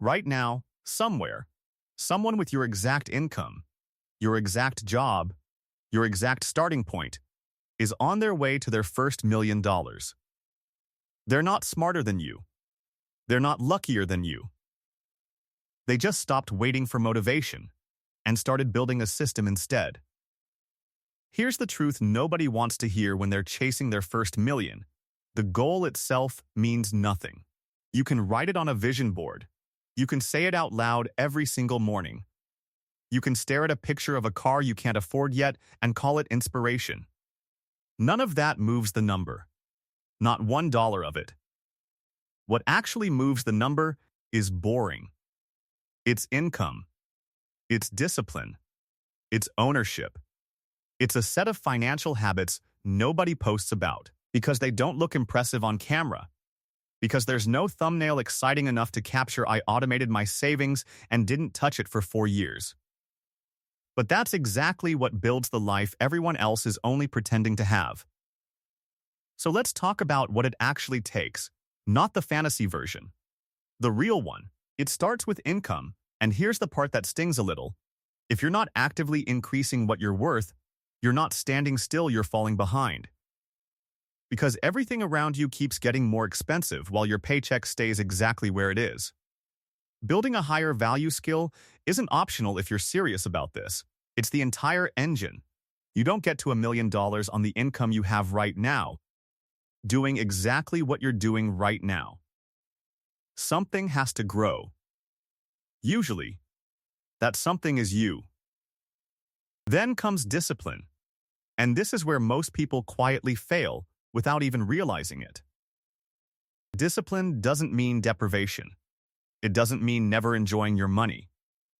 Right now, somewhere, someone with your exact income, your exact job, your exact starting point, is on their way to their first $1 million. They're not smarter than you. They're not luckier than you. They just stopped waiting for motivation and started building a system instead. Here's the truth nobody wants to hear when they're chasing their first million. The goal itself means nothing. You can write it on a vision board. You can say it out loud every single morning. You can stare at a picture of a car you can't afford yet and call it inspiration. None of that moves the number. Not $1 of it. What actually moves the number is boring. It's income. It's discipline. It's ownership. It's a set of financial habits nobody posts about because they don't look impressive on camera. Because there's no thumbnail exciting enough to capture "I automated my savings and didn't touch it for 4 years." But that's exactly what builds the life everyone else is only pretending to have. So let's talk about what it actually takes, not the fantasy version. The real one. It starts with income, and here's the part that stings a little. If you're not actively increasing what you're worth, you're not standing still, you're falling behind. Because everything around you keeps getting more expensive while your paycheck stays exactly where it is. Building a higher value skill isn't optional if you're serious about this. It's the entire engine. You don't get to $1 million on the income you have right now, doing exactly what you're doing right now. Something has to grow. Usually, that something is you. Then comes discipline. And this is where most people quietly fail without even realizing it. Discipline doesn't mean deprivation. It doesn't mean never enjoying your money.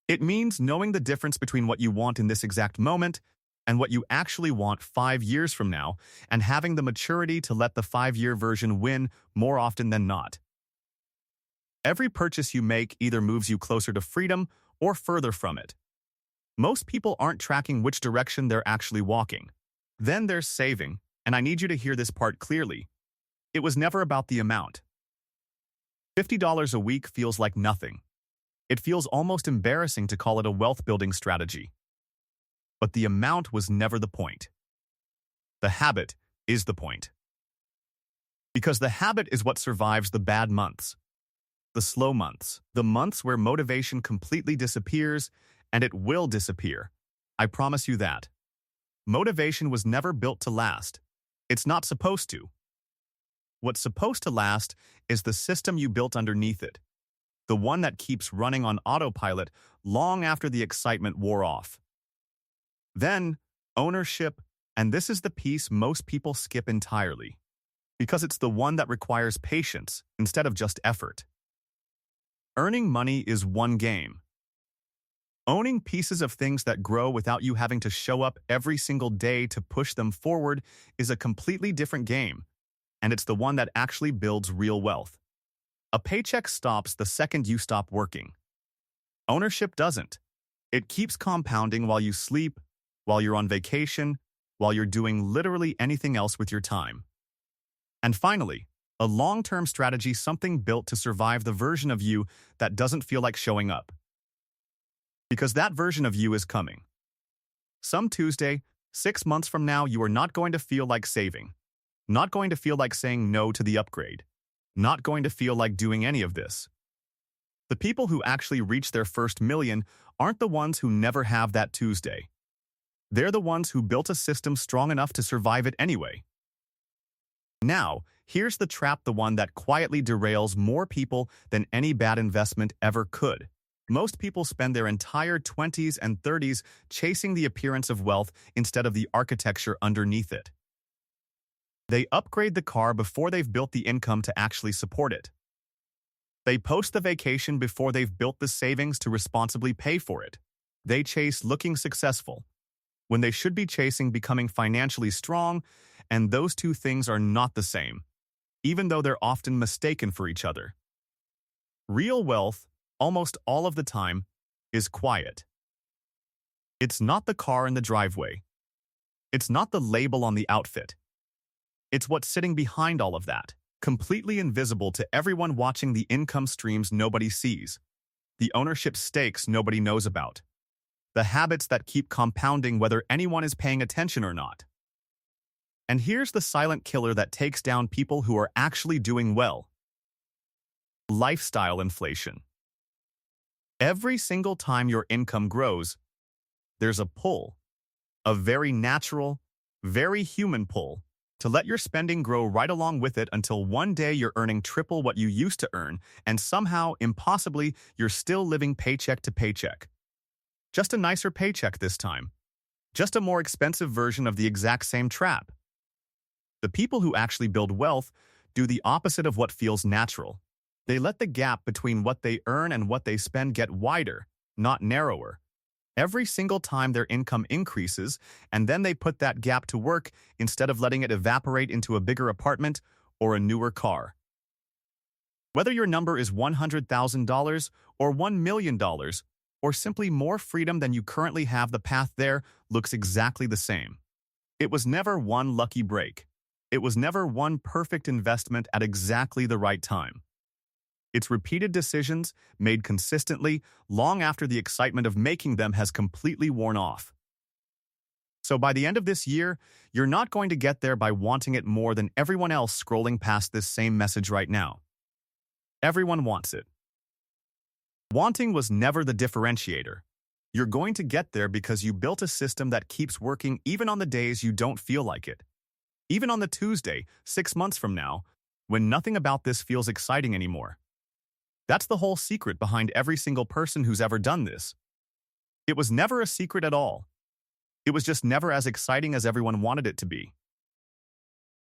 It means knowing the difference between what you want in this exact moment and what you actually want 5 years from now, and having the maturity to let the 5-year version win more often than not. Every purchase you make either moves you closer to freedom or further from it. Most people aren't tracking which direction they're actually walking. Then there's saving, and I need you to hear this part clearly. It was never about the amount. $50 a week feels like nothing. It feels almost embarrassing to call it a wealth-building strategy. But the amount was never the point. The habit is the point. Because the habit is what survives the bad months, the slow months, the months where motivation completely disappears, and it will disappear. I promise you that. Motivation was never built to last. It's not supposed to. What's supposed to last is the system you built underneath it, the one that keeps running on autopilot long after the excitement wore off. Then, ownership, and this is the piece most people skip entirely, because it's the one that requires patience instead of just effort. Earning money is one game. Owning pieces of things that grow without you having to show up every single day to push them forward is a completely different game, and it's the one that actually builds real wealth. A paycheck stops the second you stop working. Ownership doesn't. It keeps compounding while you sleep, while you're on vacation, while you're doing literally anything else with your time. And finally, a long-term strategy, something built to survive the version of you that doesn't feel like showing up. Because that version of you is coming. Some Tuesday, 6 months from now, you are not going to feel like saving. Not going to feel like saying no to the upgrade. Not going to feel like doing any of this. The people who actually reach their first million aren't the ones who never have that Tuesday. They're the ones who built a system strong enough to survive it anyway. Now, here's the trap, the one that quietly derails more people than any bad investment ever could. Most people spend their entire 20s and 30s chasing the appearance of wealth instead of the architecture underneath it. They upgrade the car before they've built the income to actually support it. They post the vacation before they've built the savings to responsibly pay for it. They chase looking successful when they should be chasing becoming financially strong, and those two things are not the same, even though they're often mistaken for each other. Real wealth, almost all of the time, is quiet. It's not the car in the driveway. It's not the label on the outfit. It's what's sitting behind all of that, completely invisible to everyone watching the income streams nobody sees. the ownership stakes nobody knows about, the habits that keep compounding whether anyone is paying attention or not. And here's the silent killer that takes down people who are actually doing well. Lifestyle inflation. Every single time your income grows, there's a pull, a very natural, very human pull, to let your spending grow right along with it until one day you're earning triple what you used to earn, and somehow, impossibly, you're still living paycheck to paycheck. Just a nicer paycheck this time. Just a more expensive version of the exact same trap. The people who actually build wealth do the opposite of what feels natural. They let the gap between what they earn and what they spend get wider, not narrower, every single time their income increases, and then they put that gap to work instead of letting it evaporate into a bigger apartment or a newer car. Whether your number is $100,000 or $1 million, or simply more freedom than you currently have, the path there looks exactly the same. It was never one lucky break. It was never one perfect investment at exactly the right time. It's repeated decisions made consistently long after the excitement of making them has completely worn off. So by the end of this year, you're not going to get there by wanting it more than everyone else scrolling past this same message right now. Everyone wants it. Wanting was never the differentiator. You're going to get there because you built a system that keeps working even on the days you don't feel like it. Even on the Tuesday, 6 months from now, when nothing about this feels exciting anymore. That's the whole secret behind every single person who's ever done this. It was never a secret at all. It was just never as exciting as everyone wanted it to be.